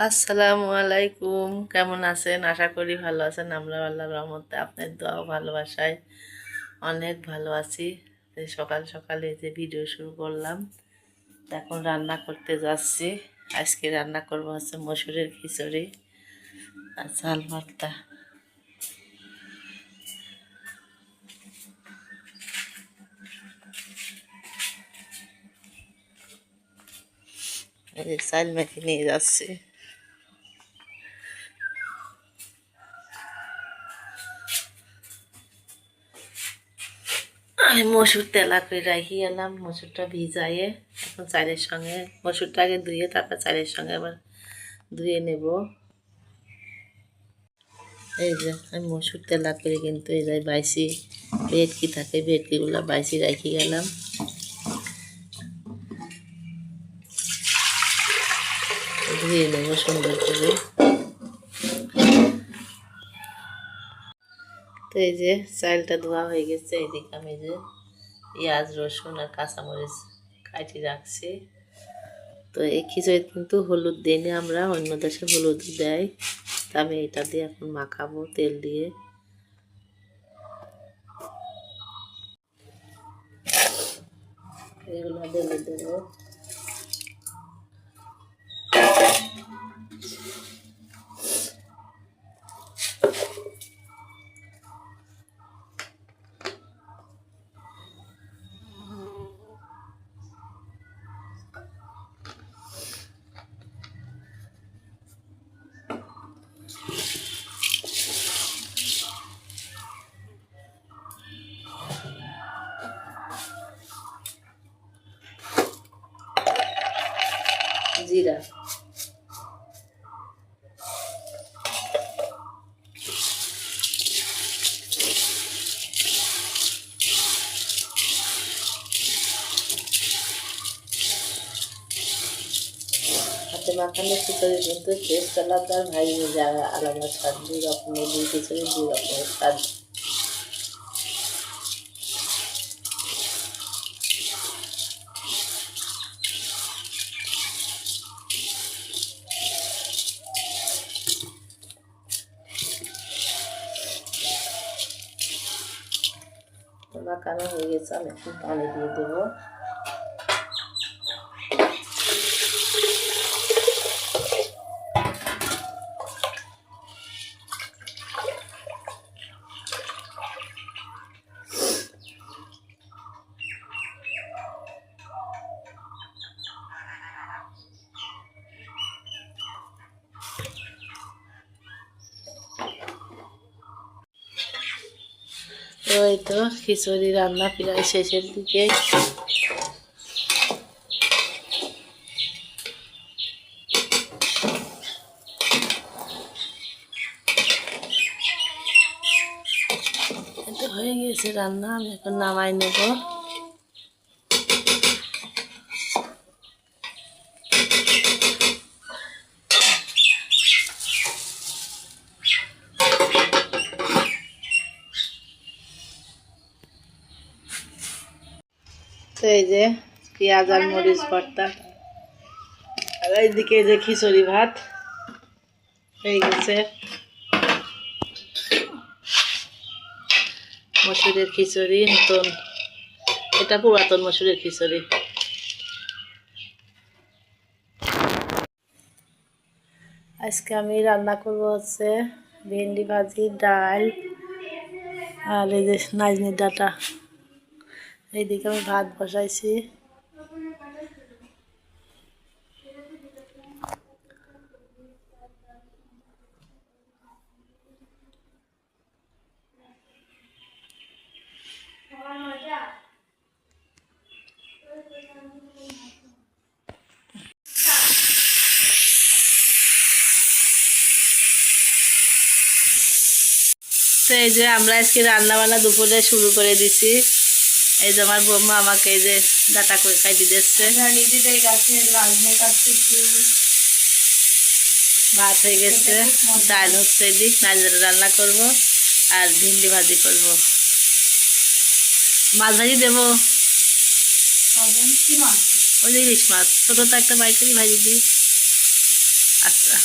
আসসালামু আলাইকুম, কেমন আছেন? আশা করি ভালো আছেন। আমরা আল্লাহর রহমতে আপনার দোয়া ও ভালোবাসায় অনেক ভালো আছি। সকাল সকালে যে ভিডিও শুরু করলাম, এখন রান্না করতে যাচ্ছি। আজকে রান্না করবো হচ্ছে মসুরের খিচুড়ি আর চাল ভর্তা। এই যে চাল মেখে নিয়ে যাচ্ছি। আমি মসুর তেলা করে রাখি এলাম, মসুরটা ভিজাইয়ে এখন চালের সঙ্গে মসুরটা আগে ধুয়ে তারপর চালের সঙ্গে আবার ধুয়ে নেব। এই যে আমি মসুর তেলা করে কিন্তু এই যে বাইসি ভেটকি থাকে, ভেটকিগুলো বাইসি রাখি গেলাম। ধুয়ে নেব সুন্দর করে। তো এই যে চালটা ধোয়া হয়ে গেছে, এইদিকে আমি যে পেঁয়াজ রসুন আর কাঁচামরিচ কাটি রাখছি। তো এই খিচুড়িতে কিন্তু হলুদ দিই না আমরা, অন্য দেশে হলুদ দেয়। তা আমি এটা দিয়ে এখন মাখাবো তেল দিয়ে। এগুলো ঢেলে দেবো। জিরা, হাতে মাখানো খিচুড়ি কিন্তু টেস্ট আলাদা, ভাই যারা আলাদা স্বাদ, দুই রকমের দুই খিচুড়ি দুই রকমের স্বাদ। মাখানো হয়ে গেছে, আমি একটু পানি দিয়ে দেবো। তো এই তো খিচুড়ি রান্না প্রায় শেষের দিকে। এটা হয়ে গেছে রান্না, আমি এখন নামাই নেব। তো এই যে পেঁয়াজ আর মরিচ ভর্তা, আর এইদিকে যে খিচুড়ি ভাত হয়ে গেছে। মসুরের খিচুড়ি নতুন, এটা পুরাতন মসুরের খিচুড়ি। আজকে আমি রান্না করবো হচ্ছে ভেন্ডি ভাজি, ডাল আর এই যে নাজনির ডাঁটা। এইদিকে আমি ভাত বসাইছি। তো এই যে আমরা আজকে রান্না বান্না দুপুরে শুরু করে দিছি। এই যে আমার বৌমা আমাকে এই যে ডাটা করে খাইতে দিচ্ছে। নিজেদের কাছে ভাত হয়ে গেছে, ডাল হচ্ছে, এদিক নাজের রান্না করব আর ভিন্ডি ভাজি করব। মাছ ভাজি দেবো, ওই যে ইলিশ মাছ ছোট তো একটা বাইকারি ভাজি দিই। আচ্ছা,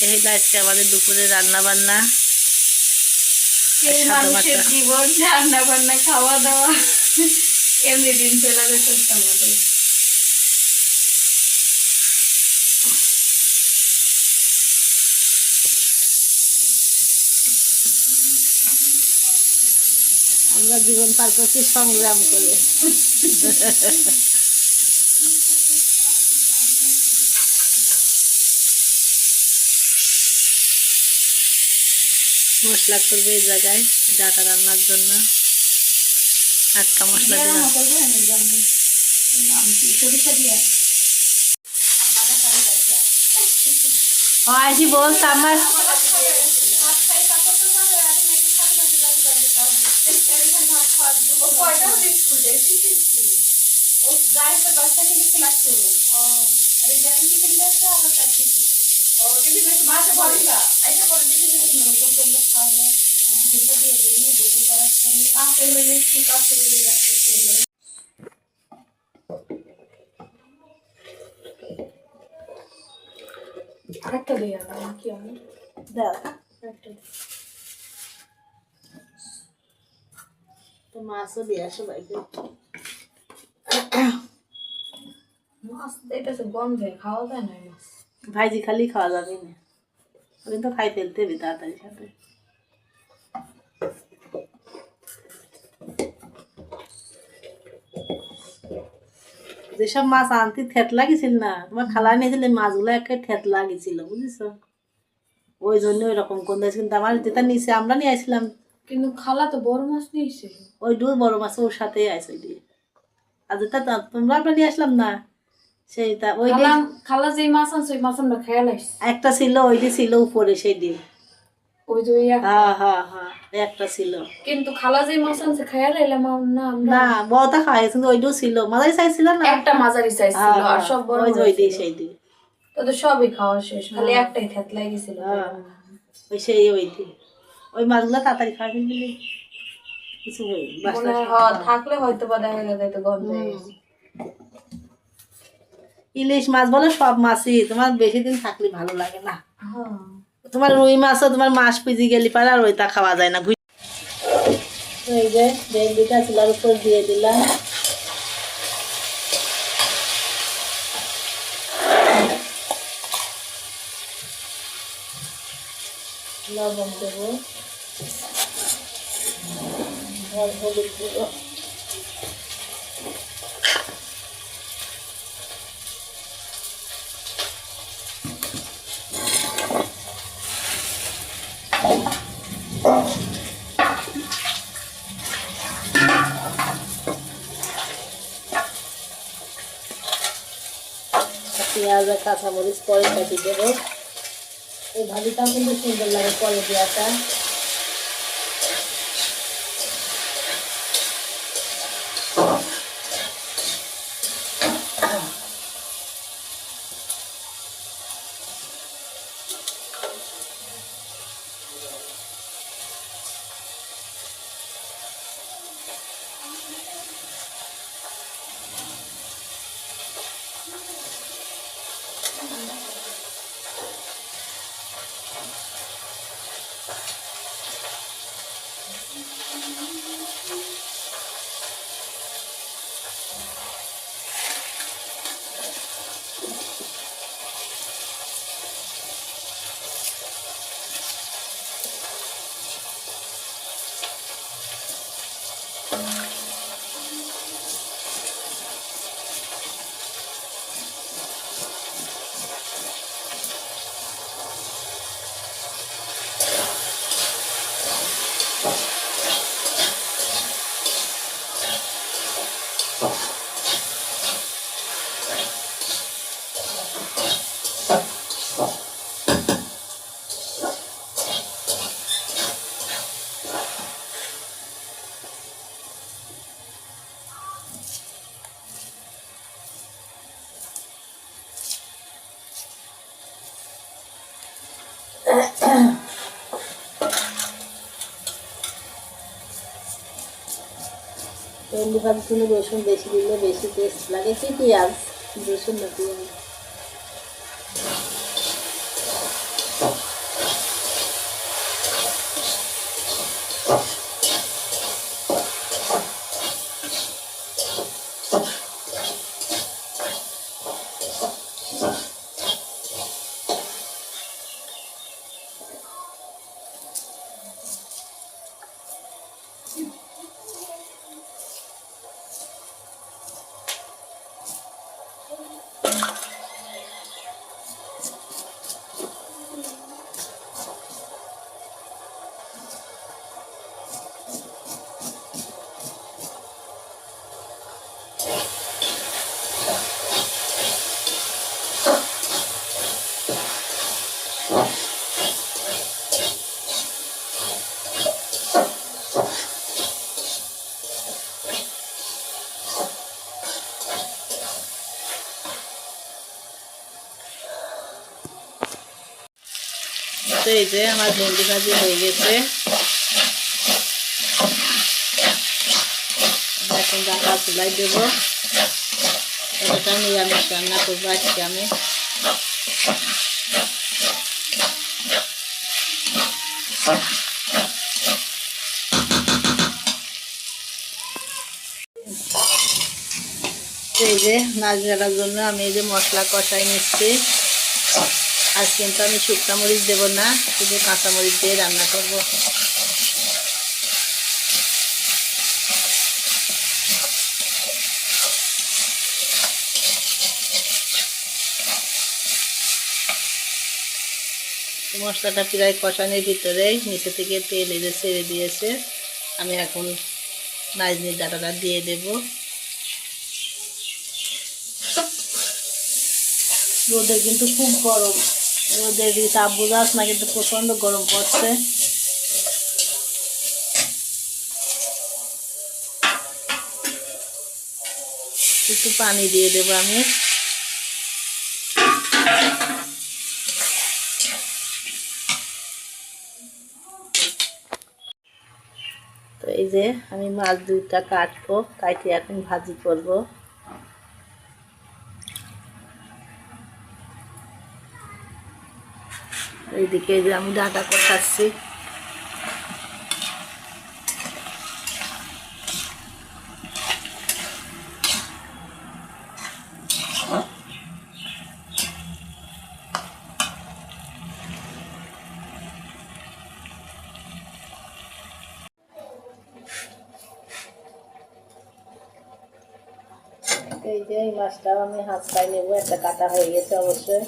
এই হলো আজকে আমাদের দুপুরে রান্না বান্না। এই মানুষের জীবন, রান্না বান্না, খাওয়া দাওয়া, এমনি দিন চলে যেত আমাদের। আমরা জীবন পার করছি সংগ্রাম করে। মশলা করবে এই জায়গায় ডাটা রান্নার জন্য, টাটকা মশলা দিলাম। আজই বলতো আমার আরেকটা দিয়ে কি আমি দাও তো মাছও দিয়ে আসো বাইকে। মাছ দেখতেছে গন্ধে, খাওয়া যায় না মাছ। ভাইজি খালি খাওয়া যাবে না, কিন্তু খাই ফেলতে হবে তাড়াতাড়ি সাথে। যেসব মাছ আনতে ঠেট লাগিছিল না, তোমার খালা নিয়েছিল মাছগুলো একে ঠেট লাগিছিল, বুঝেছ? ওই জন্য ওই রকম কোন কিন্তু আমার যেটা নিচে আমরা নিয়ে আসলাম, কিন্তু খালা তো বড় মাছ নিয়েছিল। ওই দু বড় মাছ ওর সাথে আছে ওই দিয়ে। আর যেটা তোমরা আমরা নিয়ে আসলাম না, সেইটা ওই খালা যে মাছ আনছে ওই মাছ আমরা খেয়াল আসছি। একটা ছিল, ওইটি ছিল উপরে সেই দিয়ে। ওই যে হ্যাঁ হ্যাঁ হ্যাঁ, একটা ছিল। কিন্তু খালা যে মাছ আনছে খেয়াল এলাম না না, বড়টা খাওয়া কিন্তু ওইটাও ছিল, মাঝারি সাইজ ছিল না, একটা মাঝারি সাইজ ছিল আর সব বড় ওই দিয়ে সেই দিয়ে। তো সবই খাওয়া শেষ, খালি একটাই থেতলা গেছিল। ওই সেই ওই দিয়ে ওই মাছগুলো তাড়াতাড়ি খাওয়া কিন্তু কিছু থাকলে হয়তো বা দেখা যায় তো গন্ধ। ইলিশ মাছ বলো সব মাছই তোমার বেশি দিন থাকলে ভালো লাগে না। তোমার রুই মাছও তোমার মাছ পিজি গেলি পারে আর ওইটা খাওয়া যায় না। এই যে ভেন্ডিটা চুলার উপর দিয়ে দিলাম, লবণ দেবো, হলুদ দেবো, পেঁয়াজ আর কাঁচামরিচ পরে কাটি দেবো। এই ভাজিটাও কিন্তু সুন্দর লাগে পরে দেওয়াটা। ভেন্ডি ভাজি তুলে রসুন বেশি দিলে বেশি টেস্ট লাগে। কি পেঁয়াজ, রসুন না পেঁয়াজ। তো এই যে আমার ভেন্ডি ভাজি হয়ে গেছে। এখন ডাকা চুলাই দেবো, ওটা নিরামিষ রান্না করবো আজকে আমি। এই যে মাছ ভাজার জন্য আমি এই যে মশলা কষাই নিচ্ছি। আজ কিন্তু আমি শুকনো মরিচ দেবো না, শুধু কাঁচা মরিচ দিয়ে রান্না করব। মশলাটা প্রায় কষানোর ভিতরেই নিচে থেকে তেল এসে ছেড়ে দিয়েছে। আমি এখন নাজনির ডাঁটাটা দিয়ে দেব। রোদে কিন্তু খুব গরম, রোদের তাপ বোঝাস না, কিন্তু প্রচণ্ড গরম পড়ছে। একটু পানি দিয়ে দেবো আমি। তো এই যে আমি মাছ দুইটা কাটবো, কাটে এখন ভাজি করব। এইদিকে যে আমি ডাঁটা কষাচ্ছি। এই যে এই মাছটাও আমি হাত পাই নেবো, একটা কাটা হয়ে গেছে অবশ্যই।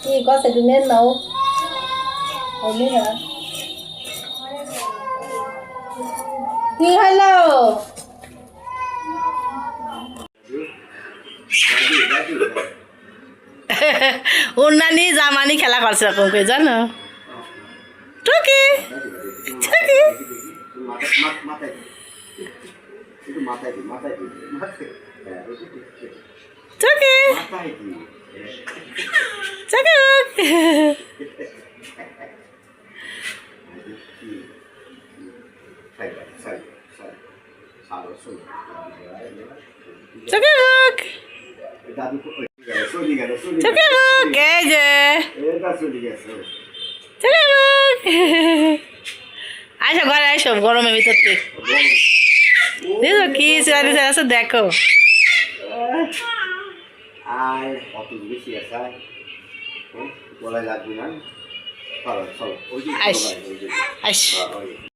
কি কথা তুমি নাও হইলি না কি হলো? ওর নানি জামানি খেলা করছে এরকম করে, জানো? টুকি টুকি টুকি আইসো ঘরে আইসো, গরমের ভিতর দেখো কি চিরানি আছে, দেখো। আর কত বেশি আছে বলা লাগবে না। চলো চলো, ওই যে আইস